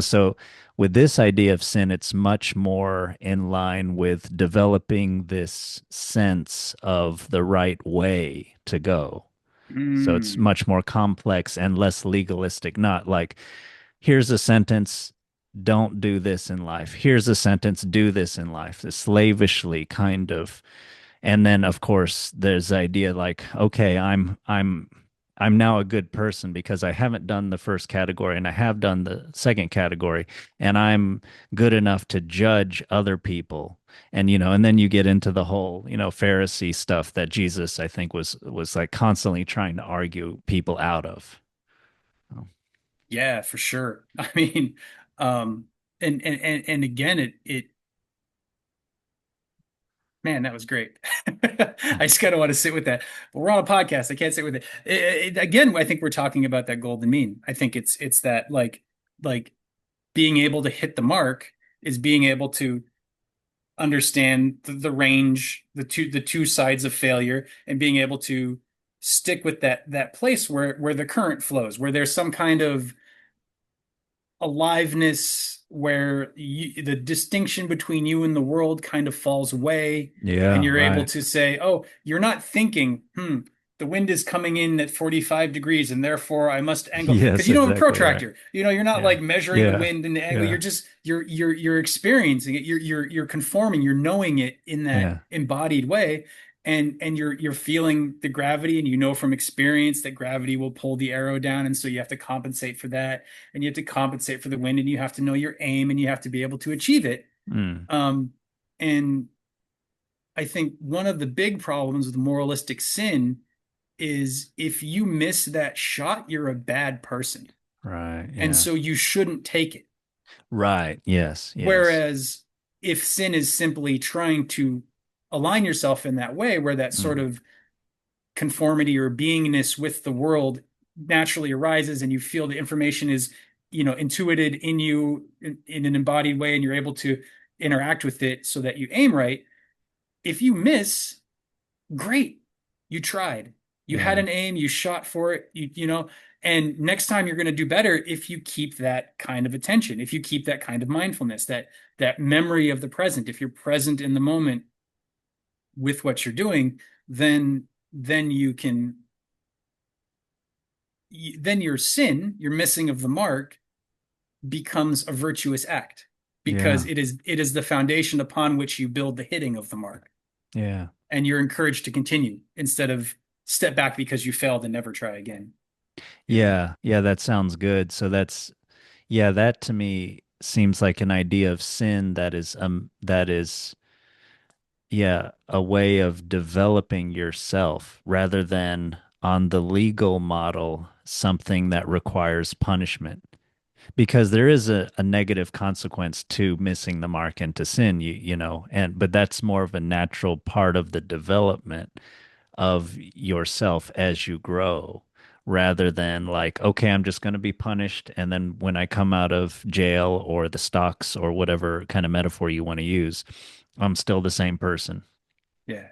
So with this idea of sin, it's much more in line with developing this sense of the right way to go. So it's Mm, much more complex and less legalistic, not like, here's a sentence, don't do this in life. Here's a sentence, do this in life. The slavishly kind of. And then of course there's the idea like, okay, I'm now a good person because I haven't done the first category and I have done the second category, and I'm good enough to judge other people. And and then you get into the whole, Pharisee stuff that Jesus, I think, was like constantly trying to argue people out of. Oh, yeah, for sure. I mean, um, and again, it man, that was great. I just kind of want to sit with that. But we're on a podcast. I can't sit with it. Again, I think we're talking about that golden mean. I think it's that like being able to hit the mark is being able to understand the range, the two sides of failure, and being able to stick with that place where the current flows, where there's some kind of aliveness where the distinction between you and the world kind of falls away, and yeah, you're able right. to say, oh, you're not thinking, the wind is coming in at 45 degrees and therefore I must angle, because Yes, you don't have a exactly right. protractor. You're not Yeah. like measuring the Yeah. wind and the angle. You're Yeah. just you're experiencing it. You're conforming, you're knowing it in that Yeah. embodied way. And you're feeling the gravity, and you know from experience that gravity will pull the arrow down, and so you have to compensate for that, and you have to compensate for the wind, and you have to know your aim, and you have to be able to achieve it. Mm. Um, and I think one of the big problems with moralistic sin is if you miss that shot, you're a bad person. Right. And Yeah. so you shouldn't take it. Right. Yes. Yes. Whereas if sin is simply trying to align yourself in that way, where that sort Mm. of conformity or beingness with the world naturally arises, and you feel the information is intuited in you in an embodied way, and you're able to interact with it so that you aim right. If you miss, great, you tried, you had Yeah. an aim, you shot for it, and next time you're going to do better if you keep that kind of attention, if you keep that kind of mindfulness, that memory of the present. If you're present in the moment with what you're doing, then you can then your sin, your missing of the mark, becomes a virtuous act, because Yeah. it is the foundation upon which you build the hitting of the mark, Yeah. and you're encouraged to continue instead of step back because you failed and never try again. You know? Yeah. Yeah. That sounds good. So yeah, that to me seems like an idea of sin that is yeah, a way of developing yourself rather than on the legal model, something that requires punishment. Because there is a negative consequence to missing the mark and to sin, and but that's more of a natural part of the development of yourself as you grow, rather than like, okay, I'm just going to be punished, and then when I come out of jail or the stocks or whatever kind of metaphor you want to use, I'm still the same person. Yeah.